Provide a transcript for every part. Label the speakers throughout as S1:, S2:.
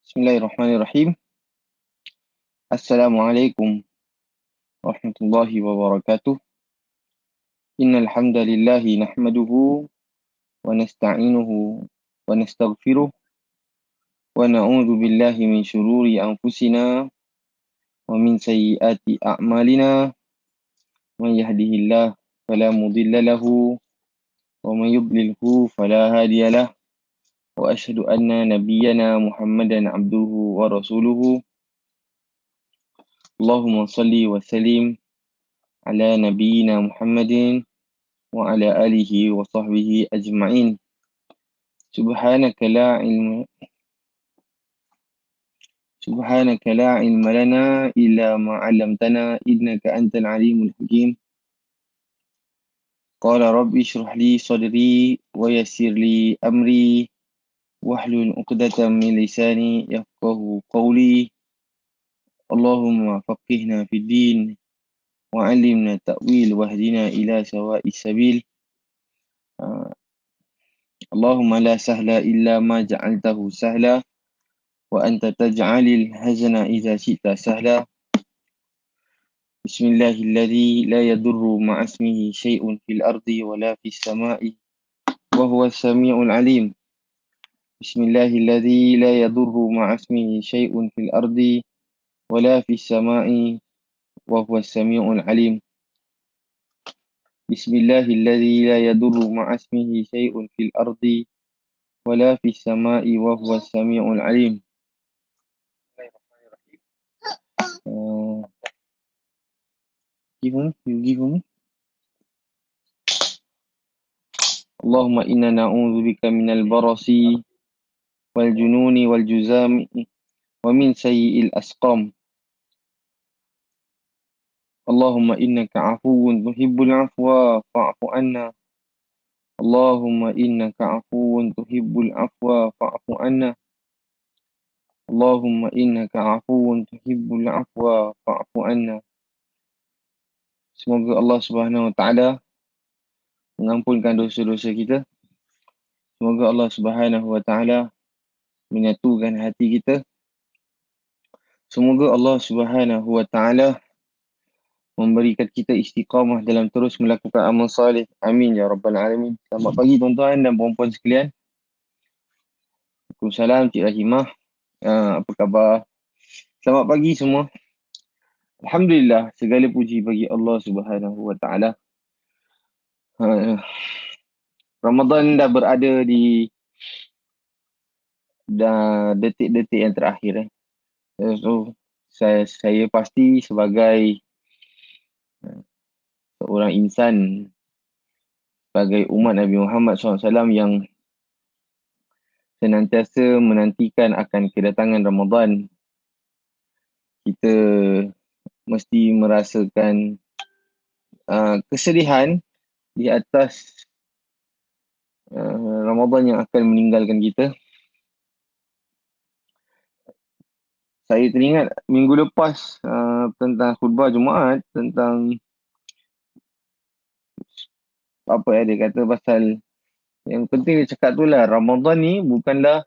S1: Bismillahirrahmanirrahim. Assalamualaikum warahmatullahi wabarakatuh. Innal hamdalillahi nahmaduhu wa nasta'inuhu wa nastaghfiruh wa na'udzu billahi min shururi anfusina wa min sayyiati a'malina. Man yahdihillahu fala mudilla lahu wa man yudlilhu fala hadiyalah. Wa asyhadu anna nabiyyana Muhammadan abduhu wa rasuluhu. Allahumma salli wa sallim ala nabiyyina Muhammadin wa ala alihi wa sahbihi ajma'in. Subhanaka la ilma lana illa ma 'allamtana innaka antal alimul hakim. Qala rabbi shrah li sadri wa yassir li amri wahlul 'uqdatam min lisani yafqahu qawli. Allahumma faqihna fid din wa 'allimna ta'wil wahdina ila sawa'is sabil. Allahumma la sahla illa ma ja'altahu sahla wa anta taj'alil hazana idza syi'ta sahla. Bismillahilladzi la yadurru ma'asmihi syai'un fil ardi wa la fis sama'i wa huwas samiul alim. Bismillahilladzi la yadurru ma'asmihi syai'un fil ardi wa la fis sama'i wa huwas samiul alim. Bismillahilladzi la yadurru ma'asmihi syai'un fil ardi wa la fis sama'i wa huwas samiul alim. You give me. Allahumma inna na'udzu bika minal barasi wal jununi wal juzami wa min sayyi'il asqam. Allahumma innaka afuwun tuhibbul afwa fa'fu anna. Allahumma innaka afuwun tuhibbul afwa fa'fu anna. Allahumma innaka afuwun tuhibbul afwa fa'fu anna. Semoga Allah Subhanahu wa taala mengampunkan dosa-dosa kita. Semoga Allah Subhanahu wa taala menyatukan hati kita. Semoga Allah Subhanahu wa taala memberikan kita istiqamah dalam terus melakukan amal salih. Amin ya rabbal alamin. Selamat pagi tuan-tuan dan puan-puan sekalian. Waalaikumsalam Cik Rahimah. Apa khabar? Selamat pagi semua. Alhamdulillah, segala puji bagi Allah Subhanahu wa taala. Ramadan dah berada di detik-detik yang terakhir. So, saya pasti sebagai seorang insan, sebagai umat Nabi Muhammad SAW yang senantiasa menantikan akan kedatangan Ramadan, kita mesti merasakan kesedihan di atas Ramadan yang akan meninggalkan kita. Saya teringat minggu lepas tentang khutbah Jumaat, tentang apa dia kata pasal yang penting dia cakap tu lah, Ramadan ni bukanlah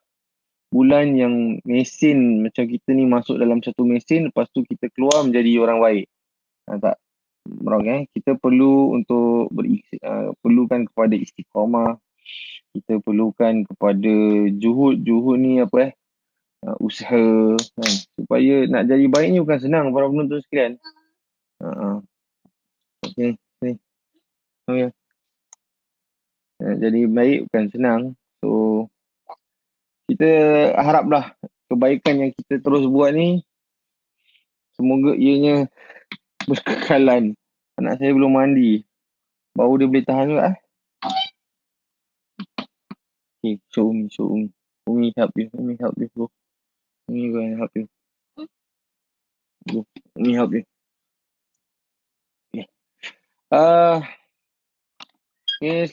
S1: bulan yang mesin macam kita ni masuk dalam satu mesin, lepas tu kita keluar menjadi orang baik. Tak, wrong Kita perlu untuk perlukan kepada istiqamah. Kita perlukan kepada juhud ni usaha kan, supaya nak jadi baik ni bukan senang para penonton sekalian. Okay. Jadi baik bukan senang. So kita haraplah kebaikan yang kita terus buat ni semoga ianya berkekalan. Anak saya belum mandi, bau dia boleh tahan juga. Okay, show me. Umi help you bro. Umi go and help you. Go. Umi help you. Okay.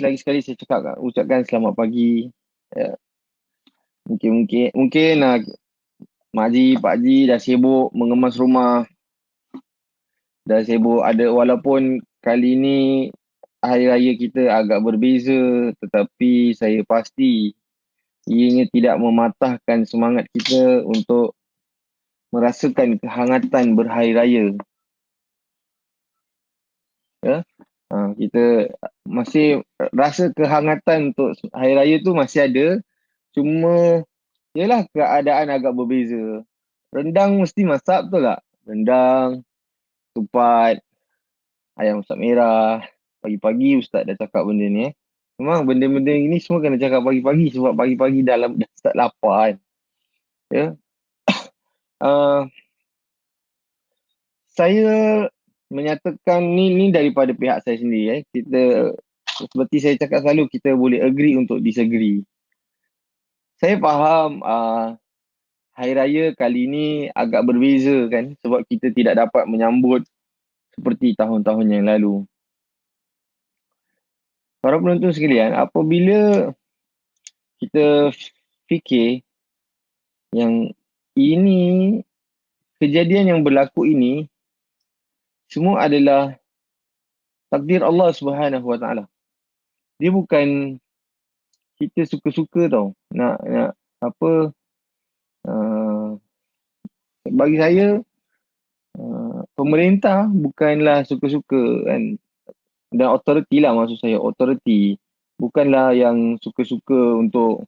S1: Lagi sekali saya ucapkan selamat pagi. Mungkin Mak Haji, Pak Haji dah sibuk mengemas rumah. Dah sibuk walaupun kali ni hari raya kita agak berbeza, tetapi saya pasti Ianya tidak mematahkan semangat kita untuk merasakan kehangatan berhari raya. Ya? Kita masih rasa kehangatan untuk hari raya tu masih ada. Cuma, yelah keadaan agak berbeza. Rendang mesti masak, betul tak? Rendang, tupat, ayam masak merah. Pagi-pagi Ustaz dah cakap benda ni. Memang benda-benda ni semua kena cakap pagi-pagi sebab pagi-pagi dah start lapar kan. Ya. Uh, saya menyatakan ni daripada pihak saya sendiri. Kita, seperti saya cakap selalu, kita boleh agree untuk disagree. Saya faham Hari Raya kali ini agak berbeza kan sebab kita tidak dapat menyambut seperti tahun-tahun yang lalu. Para penonton sekalian, apabila kita fikir yang ini, kejadian yang berlaku ini semua adalah takdir Allah Subhanahu Wa Taala. Dia bukan kita suka-suka tau. Nak apa, bagi saya pemerintah bukanlah suka-suka kan, dan authority lah, maksud saya authority bukanlah yang suka-suka untuk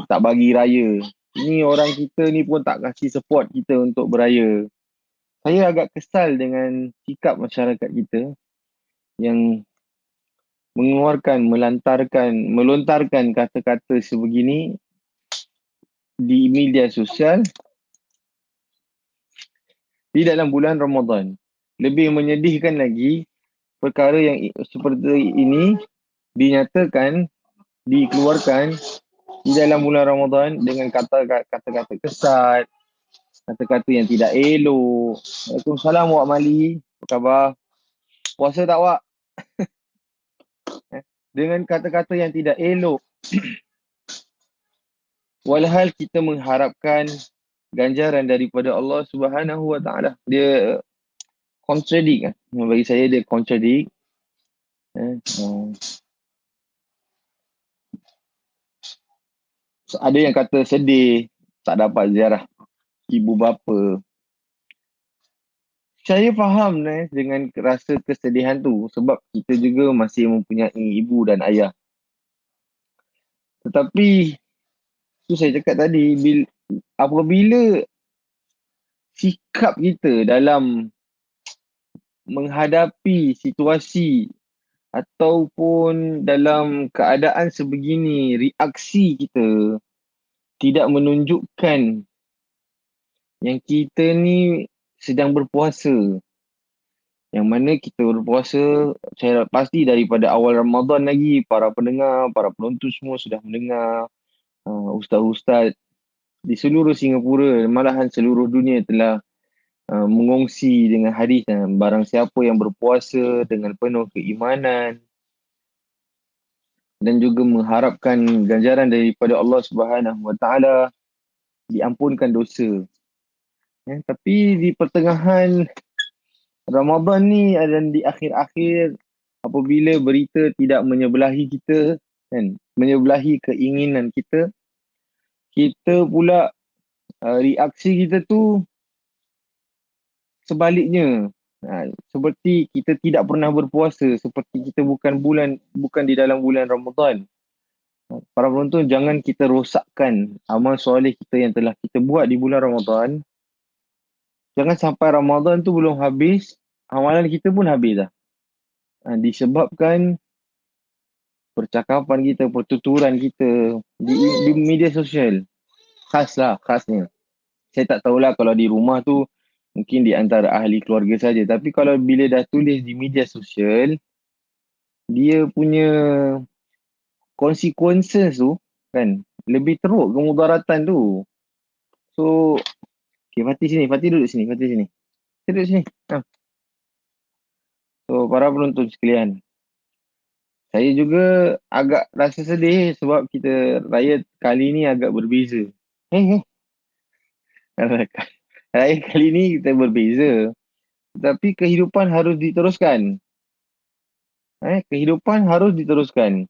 S1: tak bagi raya. Ini orang kita ni pun tak kasih support kita untuk beraya. Saya agak kesal dengan sikap masyarakat kita yang melontarkan kata-kata sebegini di media sosial di dalam bulan Ramadan. Lebih menyedihkan lagi, perkara yang seperti ini dinyatakan, dikeluarkan di dalam bulan Ramadan dengan kata-kata kesat, kata-kata yang tidak elok. Waalaikumsalam Wak Mali. Apa khabar? Puasa tak Wak? Dengan kata-kata yang tidak elok. Walhal kita mengharapkan ganjaran daripada Allah Subhanahu Wa Taala. Dia contradict kan. Bagi saya dia contradict. Ada yang kata sedih tak dapat ziarah ibu bapa. Saya faham dengan rasa kesedihan tu sebab kita juga masih mempunyai ibu dan ayah. Tetapi tu saya cakap tadi, apabila sikap kita dalam menghadapi situasi ataupun dalam keadaan sebegini, reaksi kita tidak menunjukkan yang kita ni sedang berpuasa. Yang mana kita berpuasa, saya pasti daripada awal Ramadan lagi, para pendengar, para penonton semua sudah mendengar. Ustaz-ustaz di seluruh Singapura, malahan seluruh dunia telah mengongsi dengan hadis, barang siapa yang berpuasa dengan penuh keimanan dan juga mengharapkan ganjaran daripada Allah Subhanahu Wa Taala, diampunkan dosa. Tapi di pertengahan Ramadan ni dan di akhir-akhir, apabila berita tidak menyebelahi kita kan, menyebelahi keinginan kita, kita pula reaksi kita tu sebaliknya. Seperti kita tidak pernah berpuasa, seperti kita bukan di dalam bulan Ramadan. Para penonton, jangan kita rosakkan amal soleh kita yang telah kita buat di bulan Ramadan. Jangan sampai Ramadan tu belum habis, amalan kita pun habis dah. Disebabkan percakapan kita, pertuturan kita di media sosial. Khasnya. Saya tak tahulah kalau di rumah tu mungkin di antara ahli keluarga saja. Tapi kalau bila dah tulis di media sosial, dia punya consequences tu kan lebih teruk kemudaratan tu. So, okay, Fatih duduk sini. Saya duduk sini. So, para penonton sekalian, saya juga agak rasa sedih sebab kita raya kali ni agak berbeza. Raya kali ni kita berbeza. Tapi kehidupan harus diteruskan. Kehidupan harus diteruskan.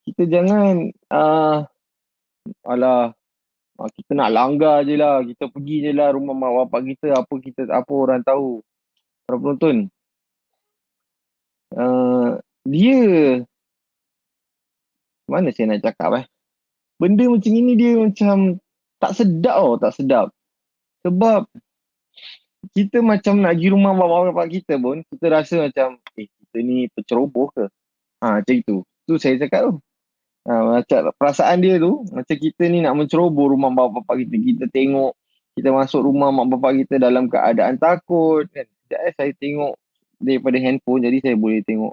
S1: Kita jangan Alah, kita nak langgar je lah. Kita pergi je lah rumah mak bapak kita. Apa orang tahu. Para penonton. Dia, mana saya nak cakap benda macam ini dia macam tak sedap tak sedap. Sebab kita macam nak pergi rumah bapak-bapak kita pun, kita rasa macam, kita ni penceroboh ke? Macam itu. Tu saya cakap tu. Macam perasaan dia tu, macam kita ni nak menceroboh rumah bapak-bapak kita. Kita tengok, kita masuk rumah mak bapak kita dalam keadaan takut. Kan? Sekejap saya tengok daripada handphone, jadi saya boleh tengok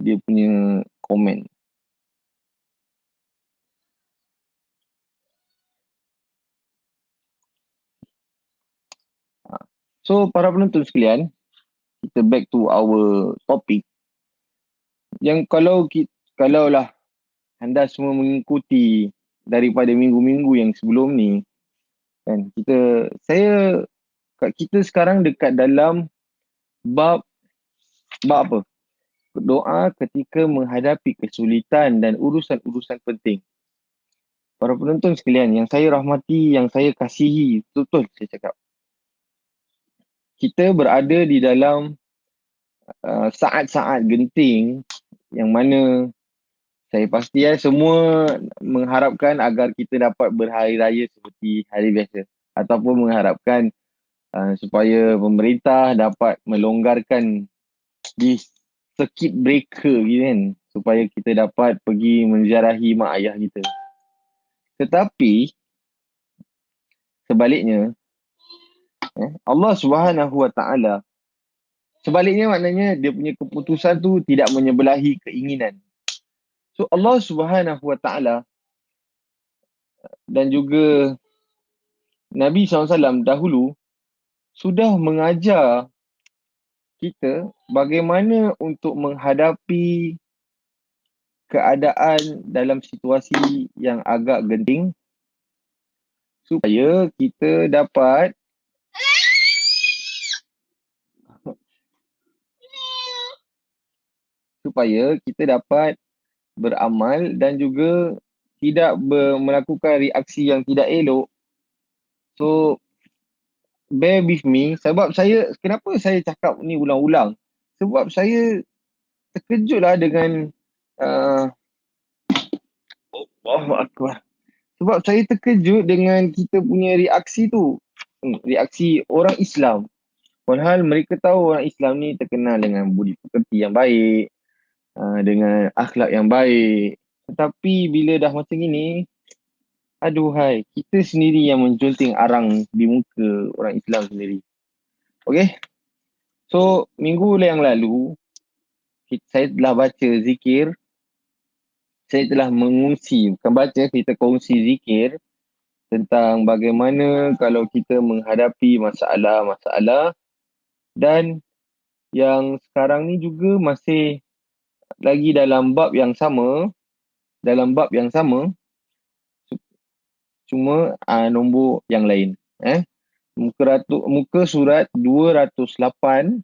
S1: dia punya komen. So, para penonton sekalian, kita back to our topic. Yang kalau lah anda semua mengikuti daripada minggu-minggu yang sebelum ni, kan, kita sekarang dekat dalam bab apa? Doa ketika menghadapi kesulitan dan urusan-urusan penting. Para penonton sekalian, yang saya rahmati, yang saya kasihi, betul saya cakap. Kita berada di dalam saat-saat genting yang mana saya pasti semua mengharapkan agar kita dapat berhari raya seperti hari biasa. Ataupun mengharapkan supaya pemerintah dapat melonggarkan di circuit breaker gitu kan. Supaya kita dapat pergi menziarahi mak ayah kita. Tetapi sebaliknya, Allah Subhanahu Wa Taala, sebaliknya maknanya dia punya keputusan tu tidak menyebelahi keinginan. So Allah Subhanahu Wa Taala dan juga Nabi SAW dahulu sudah mengajar kita bagaimana untuk menghadapi keadaan dalam situasi yang agak genting supaya kita dapat beramal dan juga tidak melakukan reaksi yang tidak elok. So, bear with me. Sebab kenapa saya cakap ni ulang-ulang? Sebab saya terkejutlah dengan Allahu Akbar. Sebab saya terkejut dengan kita punya reaksi tu. Reaksi orang Islam. Padahal mereka tahu orang Islam ni terkenal dengan budi pekerti yang baik. Dengan akhlak yang baik. Tetapi bila dah macam ni, aduhai, kita sendiri yang menjunting arang di muka orang Islam sendiri. Okay? So, minggu yang lalu, saya telah baca zikir. Saya telah mengungsi, bukan baca, kita kongsi zikir tentang bagaimana kalau kita menghadapi masalah-masalah dan yang sekarang ni juga masih lagi dalam bab yang sama, cuma nombor yang lain. Muka surat 208,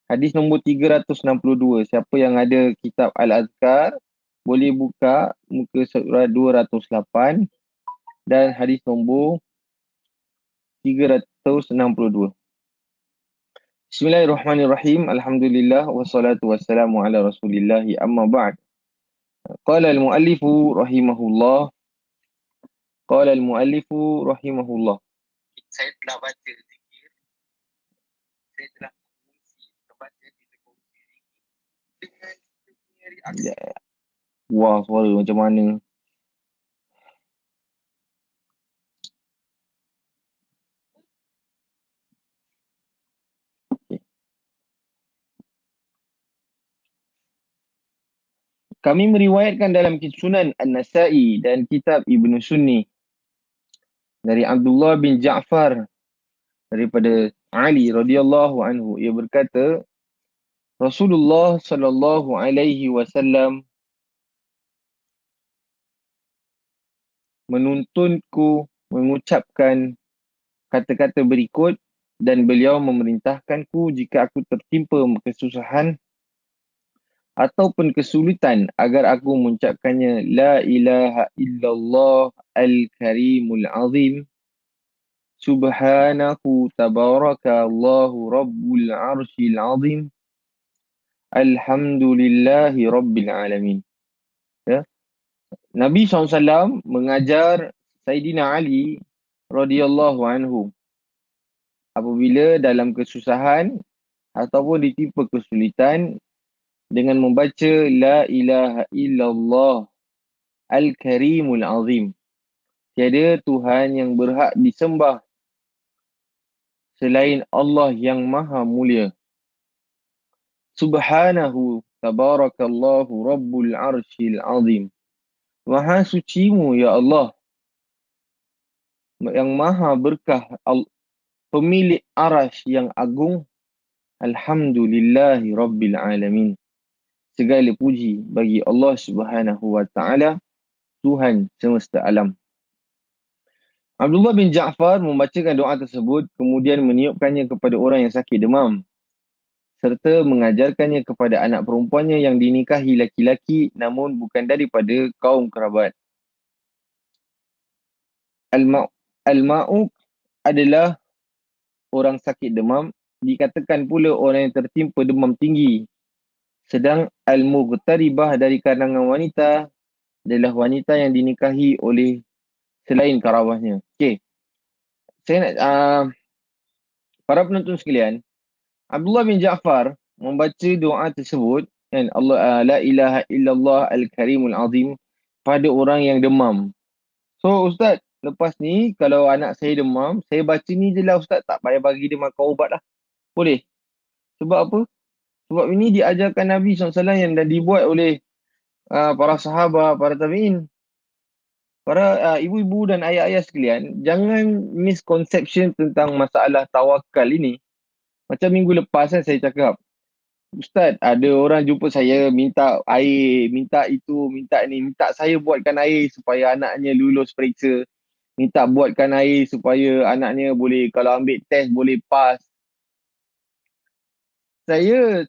S1: hadis nombor 362. Siapa yang ada kitab Al-Azkar boleh buka muka surat 208 dan hadis nombor 362. Bismillahirrahmanirrahim. Alhamdulillah wassalatu wassalamu ala Rasulillah amma ba'd. Qala al-muallifu rahimahullah. Saya telah baca zikir. Saya telah membaca kita kongsi zikir dengan punya reaksi. Wah, suara macam mana? Kami meriwayatkan dalam Sunan An-Nasa'i dan kitab Ibnu Sunni dari Abdullah bin Ja'far daripada Ali radhiyallahu anhu, ia berkata Rasulullah sallallahu alaihi wasallam menuntunku mengucapkan kata-kata berikut dan beliau memerintahkanku jika aku tertimpa kesusahan ataupun kesulitan agar aku mengucapkannya la ilaha illallah al-karimul azim subhanahu tabarakallahu rabbul arshil azim alhamdulillahi rabbil alamin. Ya. Nabi SAW mengajar Sayyidina Ali radhiyallahu anhu apabila dalam kesusahan ataupun ditimpa kesulitan dengan membaca la ilaha illallah al-karimul azim. Tiada Tuhan yang berhak disembah selain Allah yang maha mulia. Subhanahu tabarakallahu rabbul arshil azim. Maha sucimu ya Allah, yang maha berkah, pemilik arash yang agung. Alhamdulillahi rabbil alamin. Segala puji bagi Allah Subhanahu wa taala, Tuhan semesta alam. Abdullah bin Ja'far membacakan doa tersebut kemudian meniupkannya kepada orang yang sakit demam serta mengajarkannya kepada anak perempuannya yang dinikahi laki-laki namun bukan daripada kaum kerabat. Al-ma'uq adalah orang sakit demam, dikatakan pula orang yang tertimpa demam tinggi. Sedang al-mughtaribah dari kalangan wanita adalah wanita yang dinikahi oleh selain kerabatnya. Okey. Saya nak para penonton sekalian, Abdullah bin Ja'far membaca doa tersebut kan, Allah la ilaha illallah al-karimul azim pada orang yang demam. So ustaz, lepas ni kalau anak saya demam, saya baca ni je lah ustaz, tak payah bagi dia makan ubat lah. Boleh? Sebab apa? Sebab ini diajarkan Nabi SAW yang dah dibuat oleh para sahabat, para tabi'in. Para ibu-ibu dan ayah-ayah sekalian, jangan misconception tentang masalah tawakal ini. Macam minggu lepas kan saya cakap, Ustaz, ada orang jumpa saya minta air, minta itu, minta ni, minta saya buatkan air supaya anaknya lulus periksa. Minta buatkan air supaya anaknya boleh, kalau ambil test boleh pass. Saya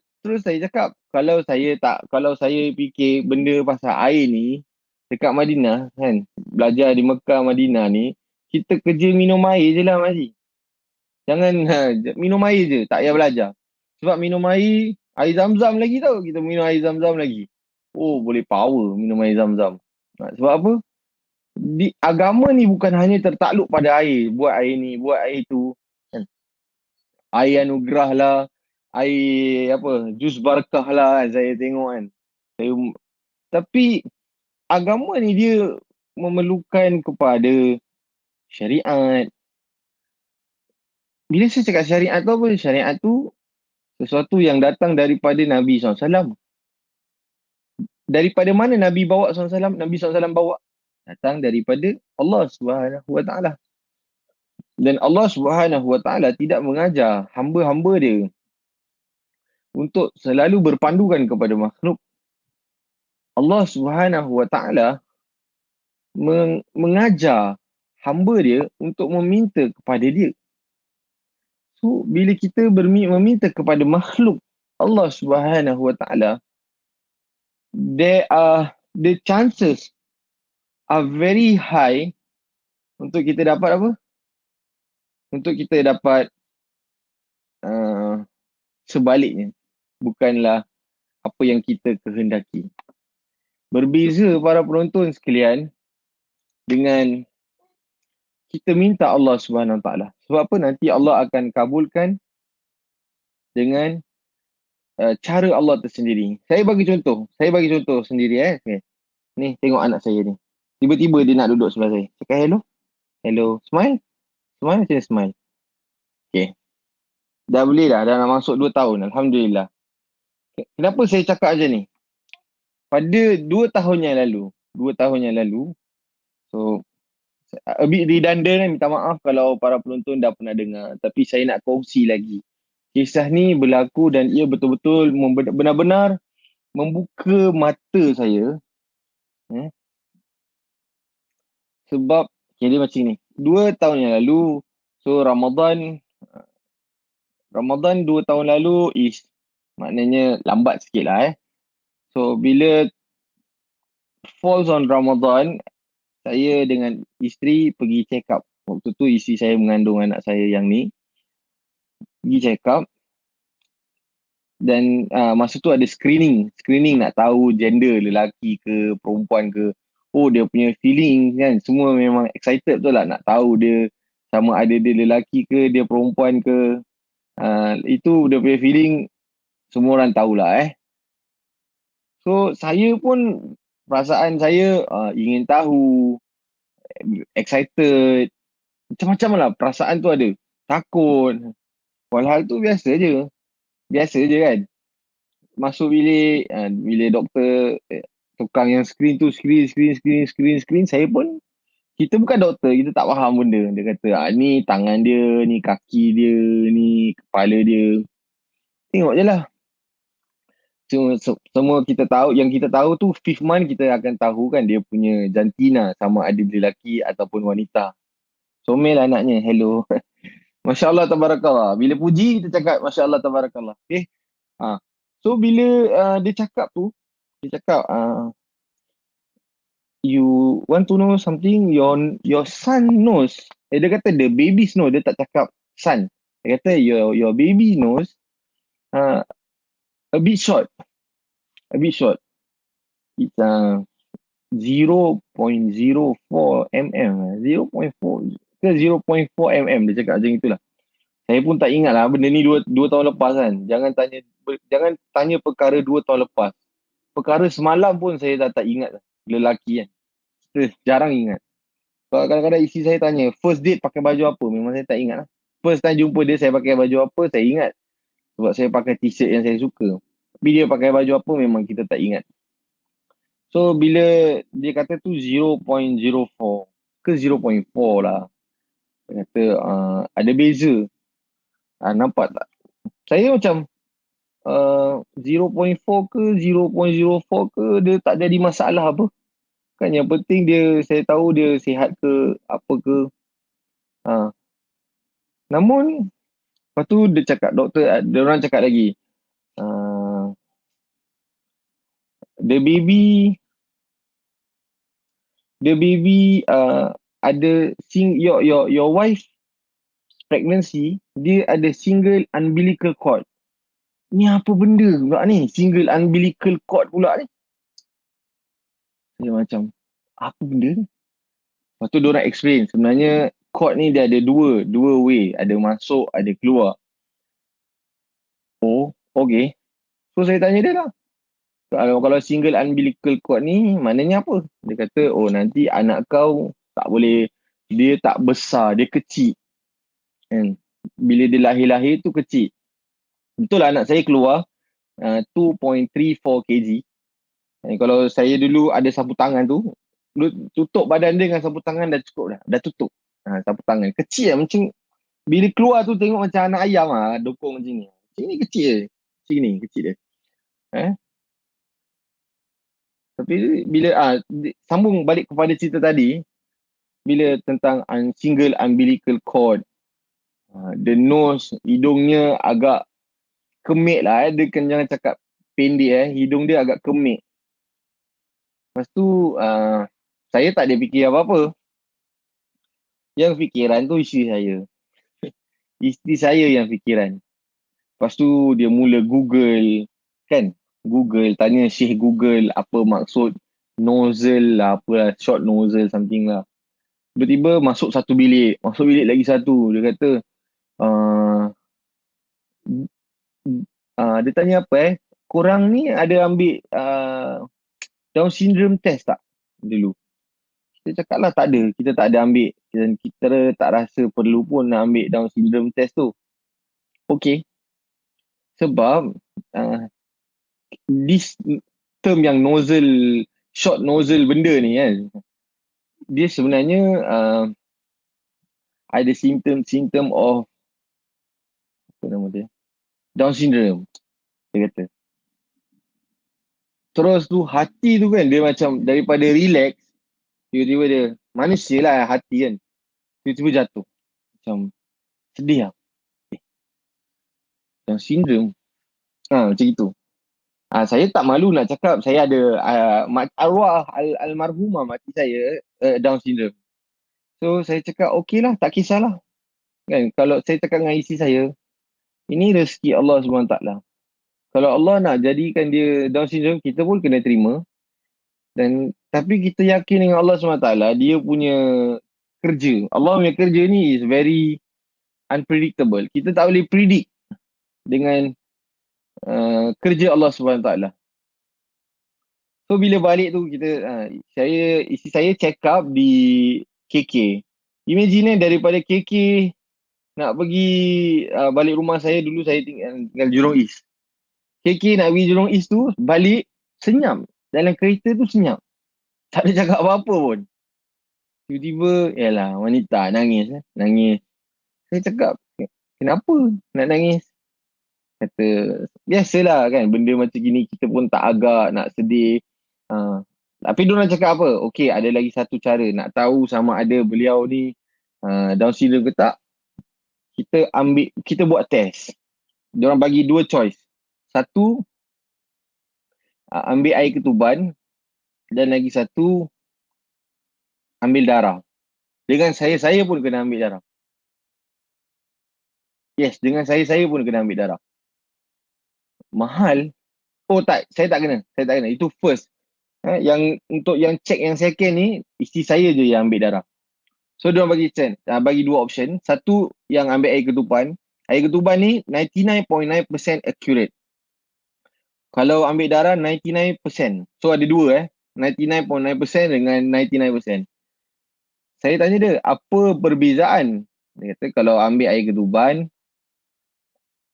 S1: cakap, kalau saya fikir benda pasal air ni, dekat Madinah kan, belajar di Mekah, Madinah ni, kita kerja minum air je lah Mak Haji. Jangan minum air je, tak payah belajar. Sebab minum air zam-zam lagi tau. Kita minum air zam-zam lagi. Oh, boleh power minum air zam-zam. Sebab apa? Agama ni bukan hanya tertakluk pada air. Buat air ni, buat air tu. Kan? Air anugerah lah. Air apa, jus barakah lah kan, saya tengok kan. Tapi agama ni dia memerlukan kepada syariat. Bila saya cakap syariat tu apa? Syariat tu sesuatu yang datang daripada Nabi SAW. Daripada mana Nabi bawa SAW? Nabi SAW bawa datang daripada Allah Subhanahu Wa Taala. Dan Allah Subhanahu Wa Taala tidak mengajar hamba-hamba dia untuk selalu berpandukan kepada makhluk. Allah Subhanahu Wa Taala mengajar hamba dia untuk meminta kepada dia. So, bila kita meminta kepada makhluk Allah Subhanahu Wa Taala, the chances are very high untuk kita dapat apa? Untuk kita dapat sebaliknya. Bukanlah apa yang kita kehendaki. Berbeza para penonton sekalian dengan kita minta Allah Subhanahu Wa Taala. Sebab apa? Nanti Allah akan kabulkan dengan cara Allah tersendiri. Saya bagi contoh sendiri Okay. Ni tengok anak saya ni. Tiba-tiba dia nak duduk sebelah saya. Cakap hello. Hello. Smile. Smile macam smile. Okay. Dah boleh dah. Dah nak masuk 2 tahun. Alhamdulillah. Kenapa saya cakap macam ni? Pada 2 tahun yang lalu, so a bit redundant, minta maaf kalau para penonton dah pernah dengar. Tapi saya nak kongsi lagi. Kisah ni berlaku dan ia betul-betul benar-benar membuka mata saya. Sebab jadi macam ni. 2 tahun yang lalu, so Ramadan 2 tahun lalu is maknanya lambat sikit lah So bila falls on Ramadan, saya dengan isteri pergi check up. Waktu tu isteri saya mengandung anak saya yang ni. Pergi check up. Dan masa tu ada screening nak tahu gender lelaki ke perempuan ke. Oh, dia punya feeling kan, semua memang excited betul lah nak tahu dia sama ada dia lelaki ke dia perempuan ke. Itu dia punya feeling, semua orang tahulah So saya pun, perasaan saya ingin tahu, excited, macam-macam lah perasaan tu ada. Takut, walhal tu biasa je kan. Masuk bilik, bilik doktor, tukang yang screen tu, screen. Saya pun, kita bukan doktor, kita tak faham benda. Dia kata, ni tangan dia, ni kaki dia, ni kepala dia. Tengok je lah. Semua kita tahu, yang kita tahu tu fifth month kita akan tahu kan dia punya jantina sama ada dia lelaki ataupun wanita. Somel anaknya, hello. Masya Allah tabarakallah. Bila puji kita cakap Masya Allah tabarakallah. Okay. So bila dia cakap tu, dia cakap you want to know something, your son knows. Dia kata the baby's know, dia tak cakap son. Dia kata your baby knows a bit short. It's 0.04 mm. 0.4 ke 0.4 mm, dia cakap macam itulah. Saya pun tak ingat lah benda ni 2 tahun lepas kan. Jangan tanya perkara 2 tahun lepas. Perkara semalam pun saya dah tak ingat lah. Lelaki kan. Kita jarang ingat. Kadang-kadang isteri saya tanya, first date pakai baju apa? Memang saya tak ingat lah. First time jumpa dia, saya pakai baju apa, saya ingat. Sebab saya pakai t-shirt yang saya suka. Tapi dia pakai baju apa, memang kita tak ingat. So, bila dia kata tu 0.04 ke 0.4 lah. Dia kata, ada beza. Nampak tak? Saya macam, 0.4 ke 0.04 ke, dia tak jadi masalah apa. Kan yang penting saya tahu dia sihat ke, apa ke. Namun, lepas tu dia cakap, dia orang cakap lagi, the baby ada your wife pregnancy, dia ada single umbilical cord. Ni apa benda pula ni? Single umbilical cord pula ni. Dia macam, apa benda ni? Lepas tu diorang explain, sebenarnya cord ni dia ada dua way. Ada masuk, ada keluar. Oh, okay. So saya tanya dia lah. Kalau single umbilical cord ni, maknanya apa? Dia kata, oh nanti anak kau tak boleh, dia tak besar, dia kecil. Kan? Bila dia lahir-lahir tu kecil. Betul lah anak saya keluar 2.34 kg. Kalau saya dulu ada sapu tangan tu, tutup badan dia dengan sapu tangan dah cukup dah. Dah tutup sapu tangan. Kecil lah macam, bila keluar tu tengok macam anak ayam dokong macam ni. Macam ni kecil je. Macam ni kecil dia. Tapi bila sambung balik kepada cerita tadi, bila tentang single umbilical cord, the nose, hidungnya agak kemik lah. Dia kan jangan cakap pendek hidung dia agak kemik. Lepas tu saya tak ada fikir apa-apa. Yang fikiran tu isteri saya. Isteri saya yang fikiran. Lepas tu dia mula Google, kan? Google, tanya Syekh Google apa maksud nozzle lah, apalah, short nozzle something lah. Tiba-tiba masuk bilik lagi satu. Dia kata, dia tanya apa korang ni ada ambil Down syndrome test tak dulu? Kita cakap lah tak ada. Kita tak ada ambil. Dan kita tak rasa perlu pun nak ambil Down syndrome test tu. Okay. Sebab this term yang nozzle, short nozzle benda ni kan, dia sebenarnya ada symptom of apa nama dia? Down syndrome. Dia kata. Terus tu hati tu kan dia macam daripada relax, tiba-tiba dia manusia lah hati kan, tiba-tiba jatuh. Macam sedih lah. Down syndrome. Macam itu. Saya tak malu nak cakap saya ada arwah almarhumah makcik saya Down syndrome. So saya cakap okey lah, tak kisahlah. Kan kalau saya cakap dengan isteri saya, ini rezeki Allah SWT. Kalau Allah nak jadikan dia Down syndrome, kita pun kena terima. Dan tapi kita yakin dengan Allah SWT, dia punya kerja. Allah punya kerja ni is very unpredictable. Kita tak boleh predict dengan kerja Allah SWT. So bila balik tu kita isteri saya check up di KK. Imagine daripada KK nak pergi balik rumah saya dulu, saya tinggal Jurong East. KK nak pergi Jurong East tu balik senyap. Dalam kereta tu senyap. Tak ada cakap apa-apa pun. Tiba-tiba yalah wanita nangis. Nangis. Saya cakap kenapa nak nangis? Kata biasalah kan, benda macam gini kita pun tak agak nak sedih. Tapi diorang cakap apa? Okey, ada lagi satu cara nak tahu sama ada beliau ni Down syndrome ke tak. Kita buat test. Diorang bagi dua choice. Satu, ambil air ketuban, dan lagi satu, ambil darah. Dengan saya pun kena ambil darah. Yes, dengan saya pun kena ambil darah. Mahal. Oh tak, saya tak kena. Itu first. Yang untuk yang check yang second ni, isteri saya je yang ambil darah. So dia bagi dua option. Satu yang ambil air ketuban. Air ketuban ni 99.9% accurate. Kalau ambil darah 99%. So ada dua 99.9% dengan 99%. Saya tanya dia, apa perbezaan? Dia kata kalau ambil air ketuban,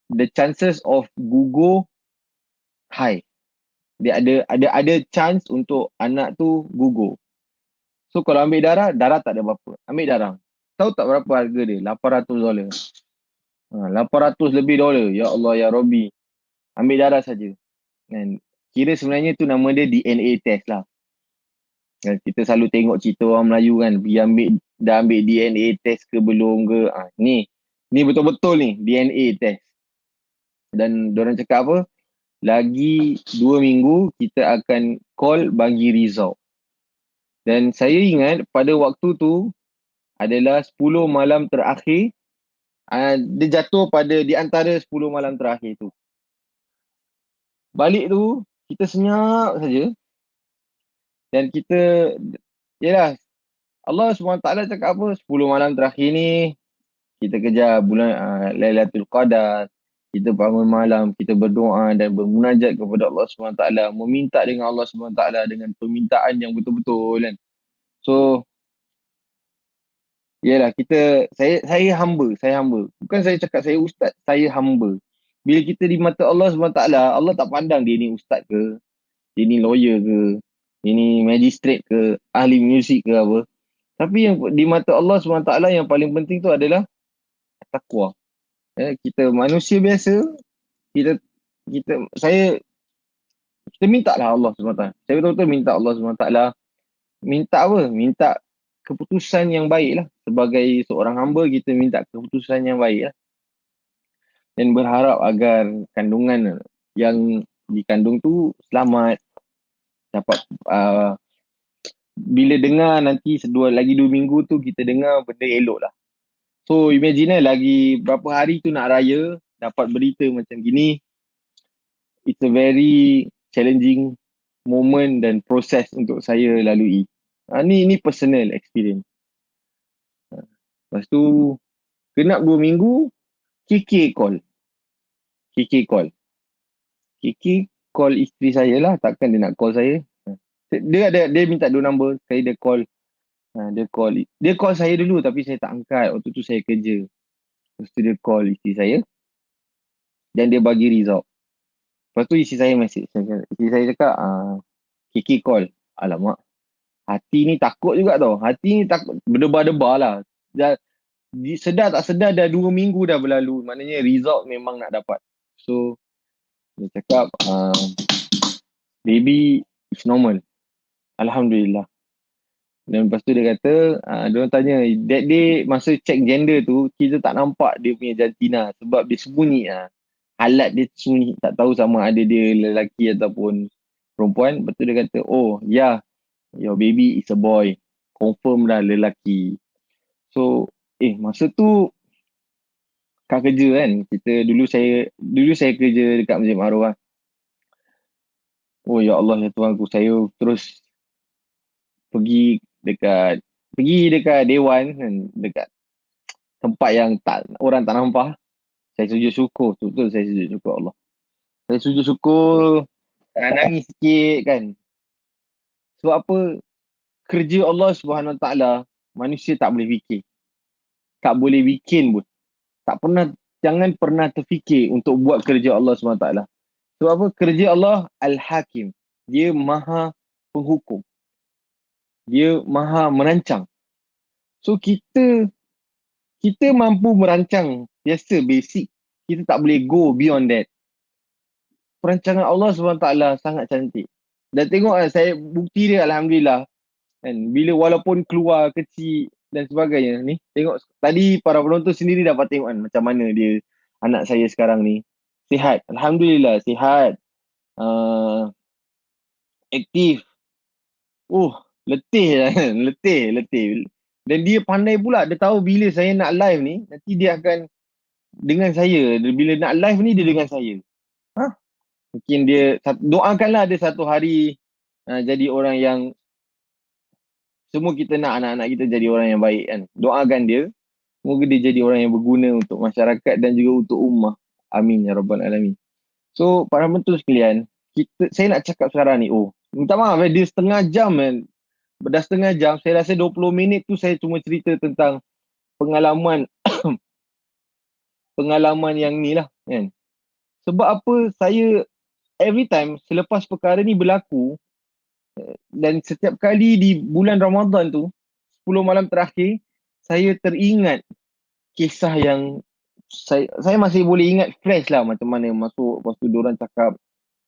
S1: the chances of gugur high. Dia ada chance untuk anak tu gugur. So kalau ambil darah tak ada apa-apa. Ambil darah. Tahu tak berapa harga dia? $800. 800 lebih dolar. Ya Allah ya Rabbi. Ambil darah saja. Kan? Kira sebenarnya tu nama dia DNA test lah. Kan? Kita selalu tengok cerita orang Melayu kan, dah ambil DNA test ke belum ke. Ni betul-betul ni DNA test. Dan diorang cakap apa? Lagi 2 minggu kita akan call bagi result. Dan saya ingat pada waktu tu adalah 10 malam terakhir. Dia jatuh di antara 10 malam terakhir tu. Balik tu kita senyap saja. Dan kita, yalah, Allah SWT cakap apa? 10 malam terakhir ni kita kejar bulan Lailatul Qadar. Kita bangun malam, kita berdoa dan bermunajat kepada Allah SWT, meminta dengan Allah SWT dengan permintaan yang betul-betul kan. So yalah, saya humble. Bukan saya cakap saya ustaz, saya humble. Bila kita di mata Allah SWT, Allah tak pandang dia ni ustaz ke, dia ni lawyer ke, dia ni magistrate ke, ahli muzik ke apa. Tapi yang di mata Allah SWT yang paling penting tu adalah takwa. Kita manusia biasa, kita minta lah Allah SWT. Saya betul-betul minta Allah SWT. Minta apa? Minta keputusan yang baik lah. Sebagai seorang hamba, kita minta keputusan yang baik lah. Dan berharap agar kandungan yang dikandung tu selamat. Dapat bila dengar nanti lagi 2 minggu tu kita dengar benda elok lah. So imagine lagi berapa hari tu nak raya, dapat berita macam gini. It's a very challenging moment dan proses untuk saya lalui. Ni personal experience. Lepas tu genap 2 minggu, KK call. KK call isteri saya lah, takkan dia nak call saya. Dia minta 2 number, sekali dia call. Dia call saya dulu tapi saya tak angkat. Waktu tu saya kerja. Lepas tu dia call isteri saya dan dia bagi result. Lepas tu isteri saya message. Isteri saya cakap, KK call. Alamak, hati ni takut juga tau. Hati ni takut, berdebar-debar lah. Sedar tak sedar dah 2 minggu dah berlalu. Maknanya result memang nak dapat. So dia cakap baby is normal, Alhamdulillah. Dan lepas tu dia kata, dia tanya, that day masa check gender tu, kita tak nampak dia punya jantina sebab dia sembunyi alat dia sunyi, tak tahu sama ada dia lelaki ataupun perempuan. Lepas tu dia kata, oh ya, your baby is a boy, confirm dah lelaki. So masa tu kat kerja kan, dulu saya kerja dekat Masjid Ma'ruf lah. Oh ya Allah ya Tuhanku, saya terus pergi dekat dewan kan, dekat tempat yang orang tak nampak. Saya sujud syukur, betul saya sujud syukur Allah. Saya sujud syukur, nangis sikit kan. Sebab apa? Kerja Allah Subhanahu Wa Taala manusia tak boleh fikir. Tak boleh bikin pun. Tak pernah, jangan pernah terfikir untuk buat kerja Allah Subhanahu Wa Taala. Sebab apa? Kerja Allah Al-Hakim. Dia maha penghukum. Dia maha merancang. So kita mampu merancang biasa basic. Kita tak boleh go beyond that. Perancangan Allah SWT sangat cantik. Dan tengok saya bukti dia alhamdulillah. Kan bila walaupun keluar kecil dan sebagainya ni, tengok tadi para penonton sendiri dapat tengok kan macam mana dia anak saya sekarang ni. Sihat, alhamdulillah sihat. Aktif. Letih lah kan. Letih. Dan dia pandai pula. Dia tahu bila saya nak live ni, nanti dia akan dengan saya. Bila nak live ni, dia dengan saya. Mungkin dia, doakanlah dia satu hari jadi orang yang, semua kita nak anak-anak kita jadi orang yang baik kan. Doakan dia. Semoga dia jadi orang yang berguna untuk masyarakat dan juga untuk ummah. Amin ya rabbal alamin. So, para penonton sekalian, saya nak cakap sekarang ni, minta maaf dia setengah jam kan. Dah setengah jam, saya rasa 20 minit tu saya cuma cerita tentang pengalaman yang ni lah kan. Sebab apa, saya every time selepas perkara ni berlaku, dan setiap kali di bulan Ramadan tu, 10 malam terakhir, saya teringat kisah yang saya masih boleh ingat fresh lah macam mana masuk. Lepas tu diorang cakap,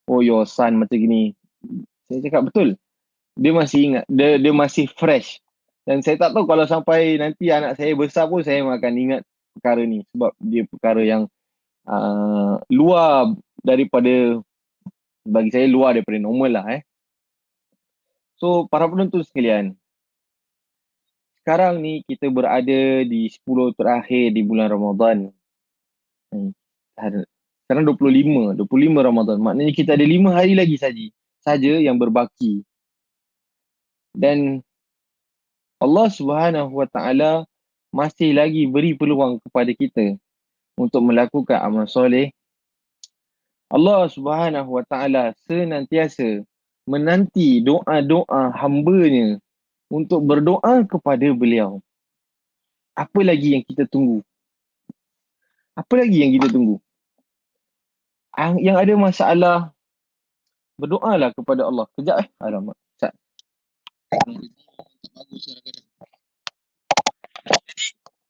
S1: oh your son macam gini. Saya cakap betul. Dia masih ingat. Dia masih fresh. Dan saya tak tahu kalau sampai nanti anak saya besar pun saya akan ingat perkara ni. Sebab dia perkara yang luar daripada, bagi saya luar daripada normal lah. So para penonton sekalian, sekarang ni kita berada di 10 terakhir di bulan Ramadan. Sekarang 25 Ramadan. Maknanya kita ada 5 hari lagi saja yang berbaki. Dan Allah Subhanahu Wa Taala masih lagi beri peluang kepada kita untuk melakukan amal soleh. Allah Subhanahu Wa Taala senantiasa menanti doa-doa hamba-Nya untuk berdoa kepada beliau. Apa lagi yang kita tunggu? Yang ada masalah, berdoalah kepada Allah. Kejap alamak.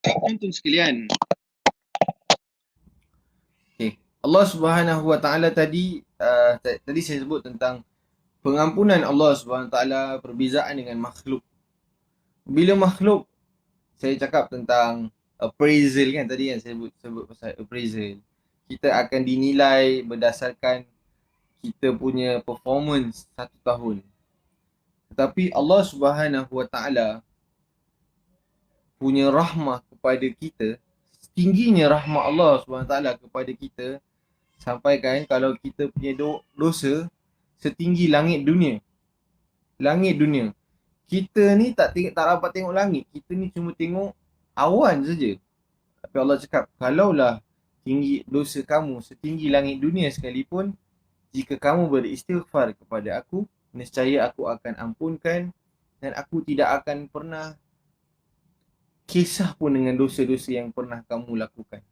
S1: Tonton sekalian. Allah Subhanahu Wa Taala tadi saya sebut tentang pengampunan Allah Subhanahu Wa Taala, perbezaan dengan makhluk. Bila makhluk, saya cakap tentang appraisal kan tadi yang saya sebut pasal appraisal. Kita akan dinilai berdasarkan kita punya performance 1 tahun. Tetapi Allah Subhanahu Wa Taala punya rahmah kepada kita, tingginya rahmah Allah Subhanahu Wa Taala kepada kita, sampaikan kalau kita punya dosa setinggi langit dunia. Kita ni tak dapat tengok langit. Kita ni cuma tengok awan saja. Tapi Allah cakap, kalaulah tinggi dosa kamu setinggi langit dunia sekalipun, jika kamu beristighfar kepada aku, nescaya aku akan ampunkan dan aku tidak akan pernah kisah pun dengan dosa-dosa yang pernah kamu lakukan.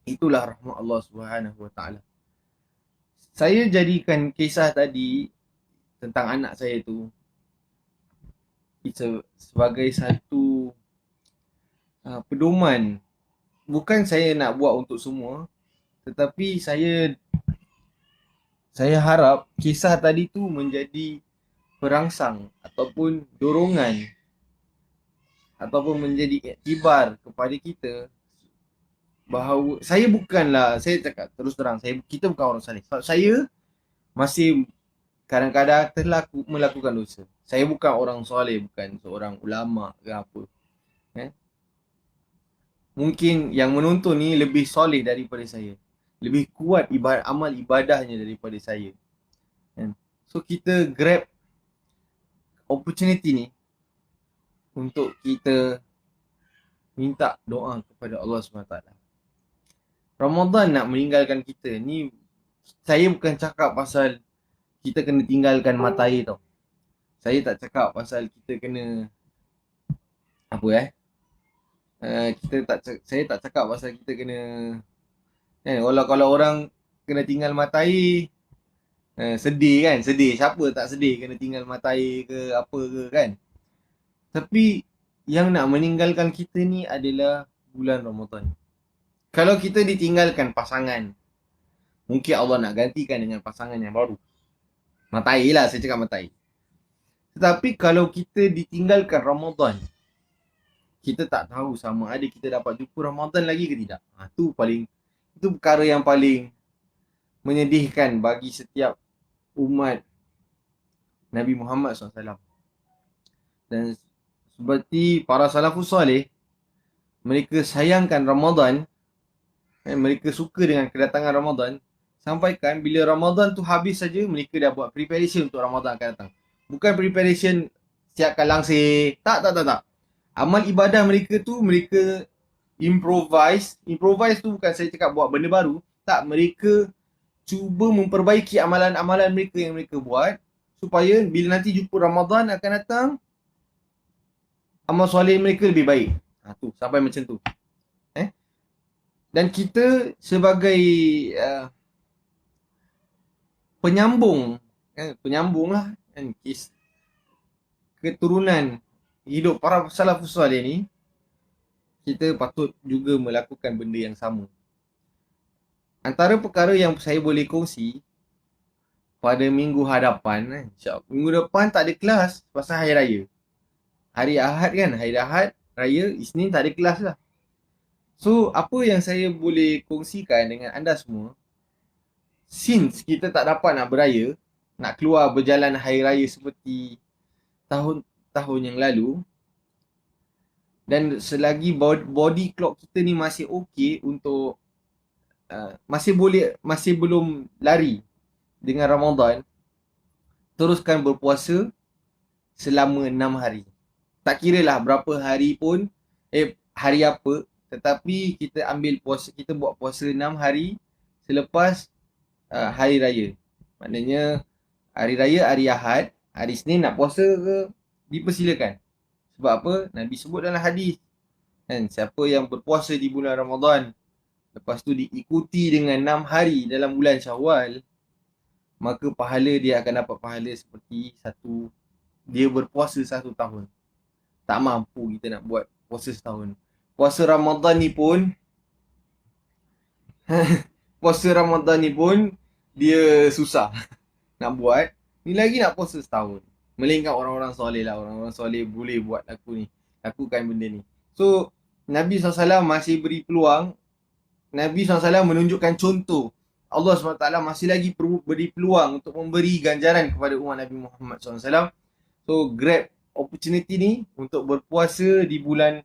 S1: Itulah rahmat Allah Subhanahu Wa Taala. Saya jadikan kisah tadi tentang anak saya tu sebagai satu pedoman. Bukan saya nak buat untuk semua, tetapi saya harap kisah tadi tu menjadi perangsang ataupun dorongan ataupun menjadi iktibar kepada kita
S2: bahawa saya cakap terus terang, kita bukan orang saleh. Sebab saya masih kadang-kadang melakukan dosa. Saya bukan orang soleh, bukan seorang ulama ke apa. Eh? Mungkin yang menonton ni lebih soleh daripada saya. Lebih kuat amal ibadahnya daripada saya. Kan? So kita grab opportunity ni untuk kita minta doa kepada Allah SWT. Ramadan nak meninggalkan kita ni, saya bukan cakap pasal kita kena tinggalkan mata air tau. Saya tak cakap pasal kita kena apa saya tak cakap pasal kita kena kalau orang kena tinggal mata air, sedih kan, siapa tak sedih kena tinggal mata air ke apa ke kan. Tapi yang nak meninggalkan kita ni adalah bulan Ramadan. Kalau kita ditinggalkan pasangan, mungkin Allah nak gantikan dengan pasangan yang baru. Mata air lah, saya cakap mata air. Tetapi kalau kita ditinggalkan Ramadan, kita tak tahu sama ada kita dapat jumpa Ramadan lagi ke tidak. Itu perkara yang paling menyedihkan bagi setiap umat Nabi Muhammad SAW. Dan seperti para salafus salih, mereka sayangkan Ramadan, mereka suka dengan kedatangan Ramadan, sampaikan bila Ramadan tu habis saja, mereka dah buat preparation untuk Ramadan akan datang. Bukan preparation siapkan langsir, tak. Amal ibadah mereka tu, mereka improvise tu bukan saya cakap buat benda baru, tak, mereka cuba memperbaiki amalan-amalan mereka yang mereka buat supaya bila nanti jumpa Ramadan akan datang, amal soleh mereka lebih baik. Tu sampai macam tu. Dan kita sebagai penyambung lah kan, keturunan hidup para salafus salih ni, kita patut juga melakukan benda yang sama. Antara perkara yang saya boleh kongsi pada minggu hadapan, minggu depan tak ada kelas pasal hari raya. Hari Ahad kan, hari Ahad raya, Isnin tak ada kelas lah. So apa yang saya boleh kongsikan dengan anda semua, since kita tak dapat nak beraya, nak keluar berjalan hari raya seperti tahun-tahun yang lalu, dan selagi body clock kita ni masih okey untuk masih belum lari dengan Ramadan, teruskan berpuasa selama 6 hari. Tak kira lah berapa hari pun, hari apa, tetapi kita ambil puasa, kita buat puasa 6 hari selepas hari raya. Maknanya hari raya, hari Ahad, hari Isnin nak puasa ke, dipersilakan. Sebab apa? Nabi sebut dalam hadis kan, siapa yang berpuasa di bulan Ramadan, lepas tu diikuti dengan 6 hari dalam bulan Syawal, maka pahala dia akan dapat pahala seperti dia berpuasa 1 tahun. Tak mampu kita nak buat puasa setahun. Puasa Ramadan ni pun dia susah nak buat. Ni lagi nak puasa setahun. Melainkan orang-orang soleh lah. Orang-orang soleh boleh buat lakukan benda ni. So Nabi SAW masih beri peluang. Nabi SAW menunjukkan contoh. Allah SWT masih lagi beri peluang untuk memberi ganjaran kepada umat Nabi Muhammad SAW. So grab opportunity ni untuk berpuasa di bulan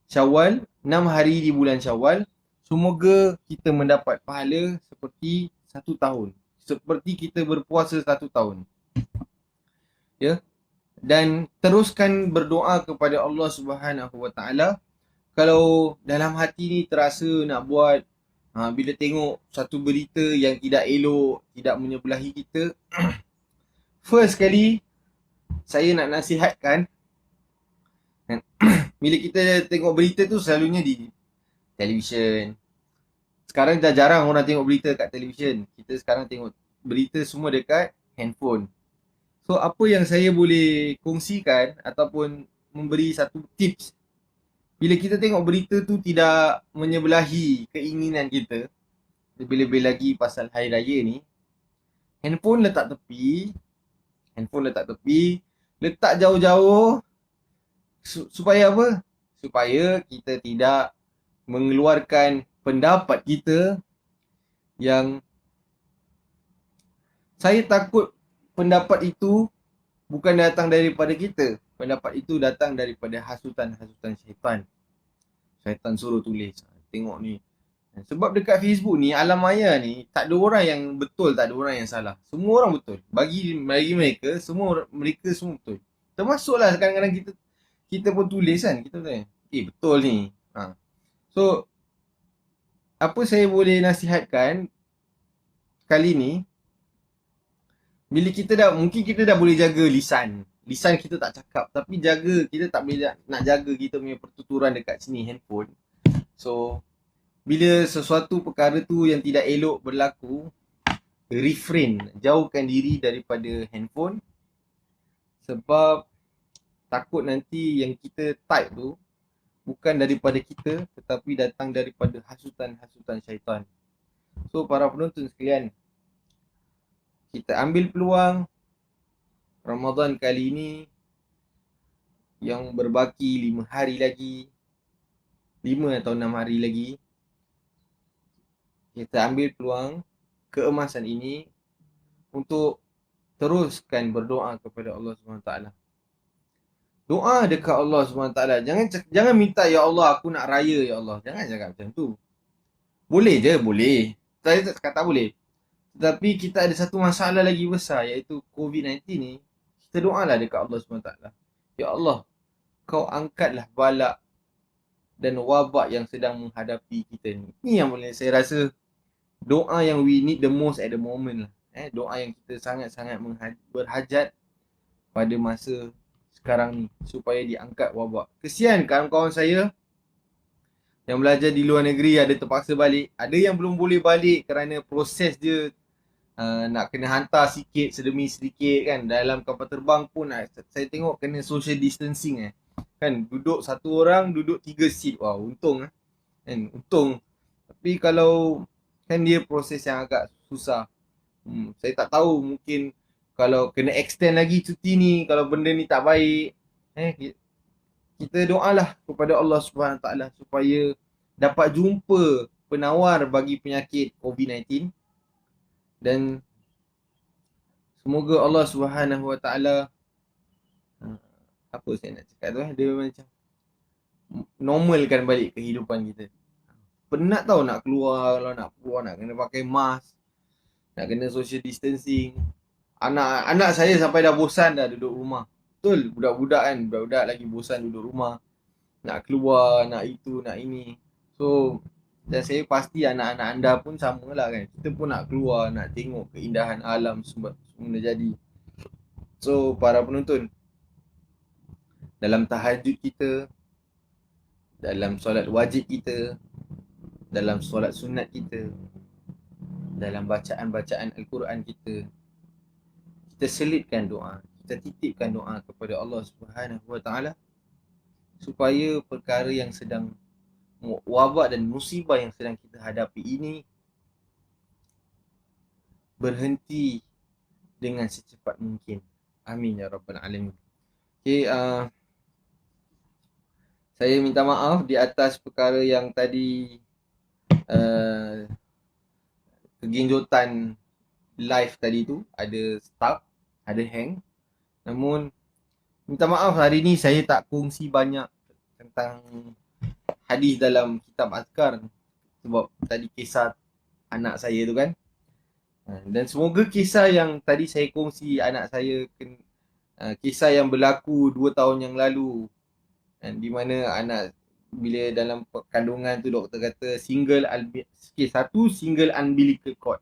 S2: Syawal, 6 hari di bulan Syawal. Semoga kita mendapat pahala seperti 1 tahun. Seperti kita berpuasa 1 tahun. Ya. Dan teruskan berdoa kepada Allah Subhanahu Wa Taala. Kalau dalam hati ni terasa nak buat, bila tengok satu berita yang tidak elok, tidak menyebelahi kita, first kali saya nak nasihatkan, bila kita tengok berita tu selalunya di televisyen. Sekarang dah jarang orang tengok berita kat televisyen. Kita sekarang tengok berita semua dekat handphone. So apa yang saya boleh kongsikan ataupun memberi satu tips, bila kita tengok berita tu tidak menyebelahi keinginan kita, lebih-lebih lagi pasal hari raya ni, handphone letak tepi, letak jauh-jauh. Supaya apa? Supaya kita tidak mengeluarkan pendapat kita yang saya takut pendapat itu bukan datang daripada kita. Pendapat itu datang daripada hasutan-hasutan syaitan. Syaitan suruh tulis. Tengok ni. Sebab dekat Facebook ni, alam maya ni, tak ada orang yang betul, tak ada orang yang salah. Semua orang betul. Bagi mereka, mereka semua betul. Termasuklah kadang-kadang kita pun tulis kan. Kita tanya, betul ni. So, apa saya boleh nasihatkan kali ni, bila mungkin kita dah boleh jaga lisan. Lisan kita tak cakap, tapi kita tak boleh nak jaga kita punya pertuturan dekat sini, handphone. So, bila sesuatu perkara tu yang tidak elok berlaku, refrain, jauhkan diri daripada handphone. Sebab takut nanti yang kita type tu bukan daripada kita, tetapi datang daripada hasutan-hasutan syaitan. So para penonton sekalian, kita ambil peluang Ramadan kali ini yang berbaki 5 hari lagi, 5 atau 6 hari lagi. Kita ambil peluang keemasan ini untuk teruskan berdoa kepada Allah SWT. Doa dekat Allah SWT. Jangan minta, ya Allah aku nak raya ya Allah. Jangan cakap macam tu. Boleh je, boleh. Saya tak kata boleh. Tetapi kita ada satu masalah lagi besar, iaitu COVID-19 ni. Kita doalah dekat Allah SWT. Ya Allah, kau angkatlah balak dan wabak yang sedang menghadapi kita ni. Ini yang boleh saya rasa doa yang we need the most at the moment lah. Doa yang kita sangat-sangat berhajat pada masa sekarang ni, supaya diangkat wabak. Kesian kawan-kawan saya yang belajar di luar negeri, ada terpaksa balik, ada yang belum boleh balik kerana proses dia nak kena hantar sikit sedemi sedikit kan. Dalam kapal terbang pun saya tengok kena social distancing kan, duduk satu orang duduk 3 seat. Wow, untung kan, untung. Tapi kalau kan dia proses yang agak susah. Saya tak tahu, mungkin kalau kena extend lagi cuti ni, kalau benda ni tak baik, kita doalah kepada Allah SWT supaya dapat jumpa penawar bagi penyakit COVID-19. Dan semoga Allah SWT, apa saya nak cakap tu, dia macam normalkan balik kehidupan kita. Penat tau nak keluar, kalau nak keluar nak kena pakai mask, nak kena social distancing. Anak saya sampai dah bosan dah duduk rumah. Betul, budak-budak kan, budak-budak lagi bosan duduk rumah. Nak keluar, nak itu, nak ini. So, dan saya pasti anak-anak anda pun samalah kan. Kita pun nak keluar, nak tengok keindahan alam semua jadi. So, para penonton, dalam tahajud kita, dalam solat wajib kita, dalam solat sunat kita, dalam bacaan-bacaan Al-Quran kita selitkan doa, kita titipkan doa kepada Allah SWT supaya perkara yang sedang, wabak dan musibah yang sedang kita hadapi ini berhenti dengan secepat mungkin. Amin ya Rabbal Alamin. Okay, saya minta maaf di atas perkara yang tadi kegenjotan live tadi tu ada stuck, ada hang. Namun minta maaf hari ni saya tak kongsi banyak tentang hadis dalam kitab Azkar sebab tadi kisah anak saya tu kan. Dan semoga kisah yang tadi saya kongsi anak saya, kisah yang berlaku 2 tahun yang lalu, di mana anak bila dalam kandungan tu doktor kata single umbilical cord.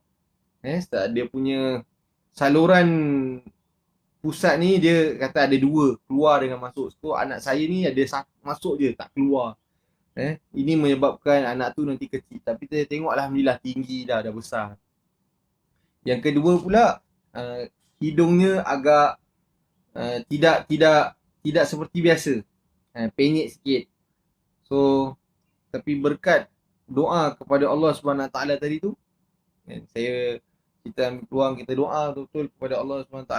S2: Dia punya saluran pusat ni dia kata ada 2 keluar dengan masuk. So anak saya ni ada masuk je tak keluar. Ini menyebabkan anak tu nanti kecil. Tapi saya tengok alhamdulillah tinggi dah besar. Yang kedua pula, hidungnya agak tidak seperti biasa. Penyek sikit. So tapi berkat doa kepada Allah SWT tadi tu, kita ambil peluang, kita doa betul kepada Allah SWT.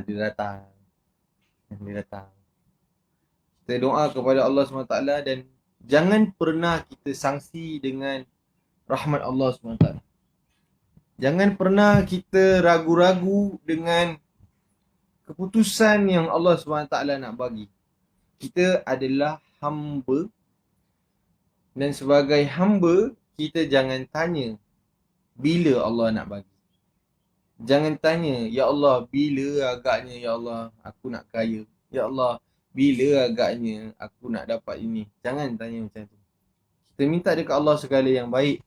S2: Dia datang. Kita doa kepada Allah SWT dan Jangan pernah kita sangsi dengan rahmat Allah SWT. Jangan pernah kita ragu-ragu dengan keputusan yang Allah SWT nak bagi. Kita adalah hamba, dan sebagai hamba, kita jangan tanya bila Allah nak bagi. Jangan tanya, ya Allah, bila agaknya ya Allah aku nak kaya. Ya Allah, bila agaknya aku nak dapat ini. Jangan tanya macam tu. Kita minta dekat Allah segala yang baik.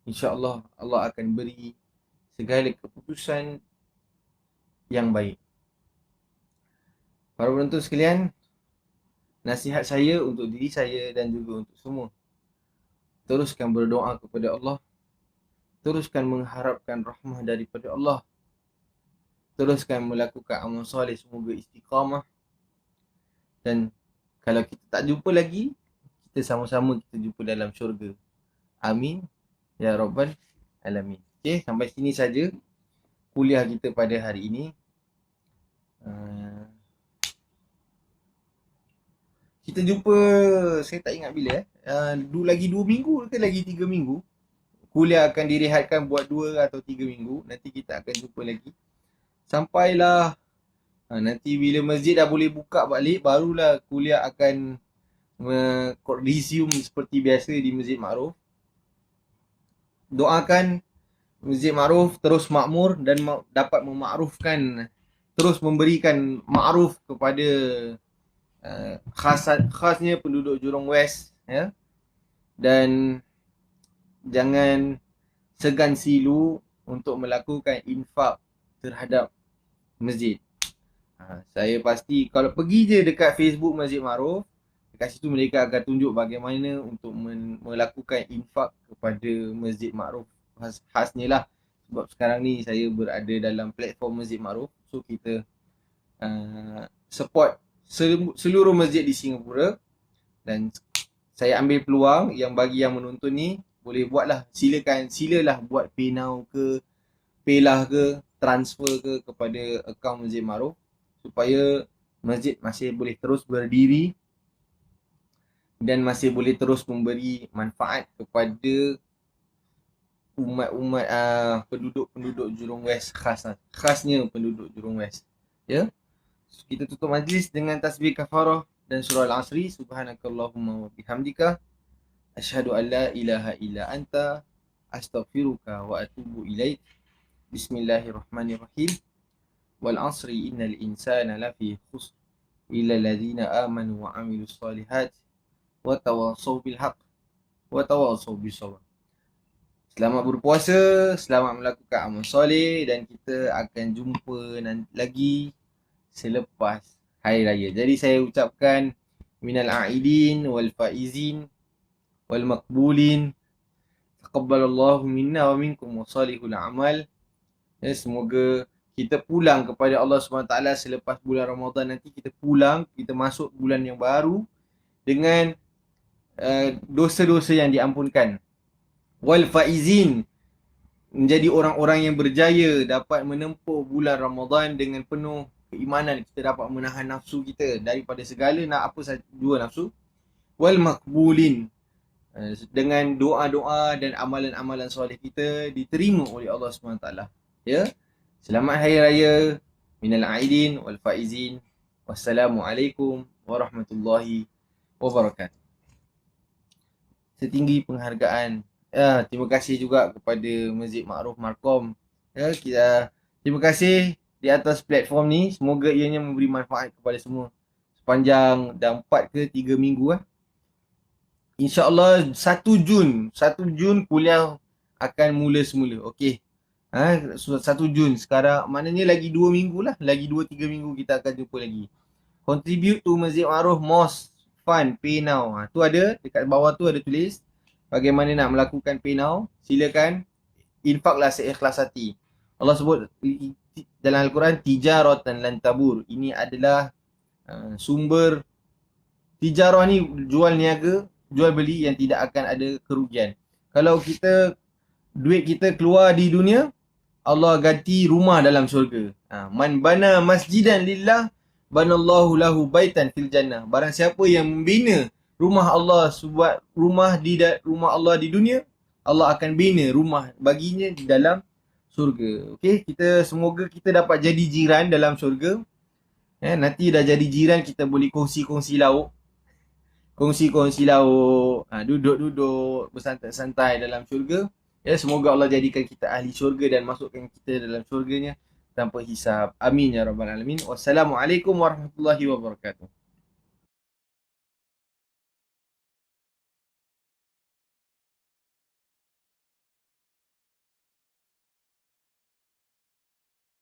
S2: InsyaAllah Allah akan beri segala keputusan yang baik. Para penonton sekalian, nasihat saya untuk diri saya dan juga untuk semua. Teruskan berdoa kepada Allah. Teruskan mengharapkan rahmah daripada Allah. Teruskan melakukan amal soleh, semoga istiqamah. Dan kalau kita tak jumpa lagi, kita sama-sama kita jumpa dalam syurga. Amin ya rabbal alamin. Okay, sampai sini saja kuliah kita pada hari ini. Kita jumpa, saya tak ingat bila lagi 2 minggu ke lagi 3 minggu. Kuliah akan direhatkan buat 2 atau 3 minggu. Nanti kita akan jumpa lagi. Sampailah nanti bila masjid dah boleh buka balik, barulah kuliah akan resume seperti biasa di Masjid Ma'ruf. Doakan Masjid Ma'ruf terus makmur dan dapat memakrufkan, terus memberikan ma'ruf kepada khasnya penduduk Jurong West, ya. Dan jangan segan silu untuk melakukan infak terhadap masjid. Saya pasti kalau pergi je dekat Facebook Masjid Ma'ruf, dekat situ mereka akan tunjuk bagaimana untuk melakukan infak kepada Masjid Ma'ruf. Khasnya lah, sebab sekarang ni saya berada dalam platform Masjid Ma'ruf. So kita support seluruh masjid di Singapura. Dan saya ambil peluang yang bagi yang menonton ni, boleh buatlah, silalah buat PayNow ke, Paylah ke, transfer ke kepada akaun Masjid Ma'ruf, supaya masjid masih boleh terus berdiri dan masih boleh terus memberi manfaat kepada umat-umat penduduk-penduduk Jurong West, khasnya penduduk Jurong West, ya. So, kita tutup majlis dengan tasbih kafarah dan surah Al-Asri. Subhanakallahumma wa bihamdika asyhadu an la ilaha illa anta astaghfiruka wa atubu ilaik. Bismillahirrahmanirrahim. Wal asri innal insana lafi khusr illa alladhina amanu wa amilus solihat wa tawassaw bil haqq wa tawassaw bis sabr. Selamat berpuasa, selamat melakukan amal soleh, dan kita akan jumpa lagi selepas hari raya. Jadi saya ucapkan minal a'idin wal faizin wal makbulin, taqabbalallahu minna wa minkum wa salihul amal. Ya, semoga kita pulang kepada Allah SWT selepas bulan Ramadan nanti. Kita pulang, kita masuk bulan yang baru dengan dosa-dosa yang diampunkan. Wal faizin, menjadi orang-orang yang berjaya, dapat menempuh bulan Ramadan dengan penuh keimanan. Kita dapat menahan nafsu kita daripada segala apa saja dua nafsu. Wal makbulin, dengan doa-doa dan amalan-amalan soleh kita diterima oleh Allah SWT. Ya. Selamat Hari Raya minal aidin wal faizin. Wassalamualaikum warahmatullahi wabarakatuh. Setinggi penghargaan. Ya, terima kasih juga kepada Masjid Ma'ruf Markom. Ya, terima kasih di atas platform ni. Semoga ianya memberi manfaat kepada semua sepanjang dah 4 ke 3 minggu. InsyaAllah 1 Jun kuliah akan mula semula. Okey. 1 Jun sekarang, maknanya lagi 2 minggu lah. Lagi 2-3 minggu kita akan jumpa lagi. Contribute to Masjid Ma'ruf Mosque Fund PayNow. Tu ada, dekat bawah tu ada tulis bagaimana nak melakukan PayNow. Silakan infaklah seikhlas hati. Allah sebut dalam Al-Quran, tijaratan lan tabur. Ini adalah sumber tijarah ni, jual niaga, jual beli yang tidak akan ada kerugian. Kalau duit kita keluar di dunia, Allah ganti rumah dalam syurga. Man bana masjidan lillah, banallahu lahu baitan fil jannah. Barang siapa yang membina rumah Allah, buat rumah Allah di dunia, Allah akan bina rumah baginya di dalam syurga. Okey, semoga kita dapat jadi jiran dalam syurga. Nanti dah jadi jiran, kita boleh kongsi-kongsi lauk. Kongsi-kongsi lauk, duduk-duduk bersantai-santai dalam syurga. Semoga Allah jadikan kita ahli syurga dan masukkan kita dalam syurganya tanpa hisab. Amin ya rabbal alamin. Wassalamualaikum warahmatullahi wabarakatuh.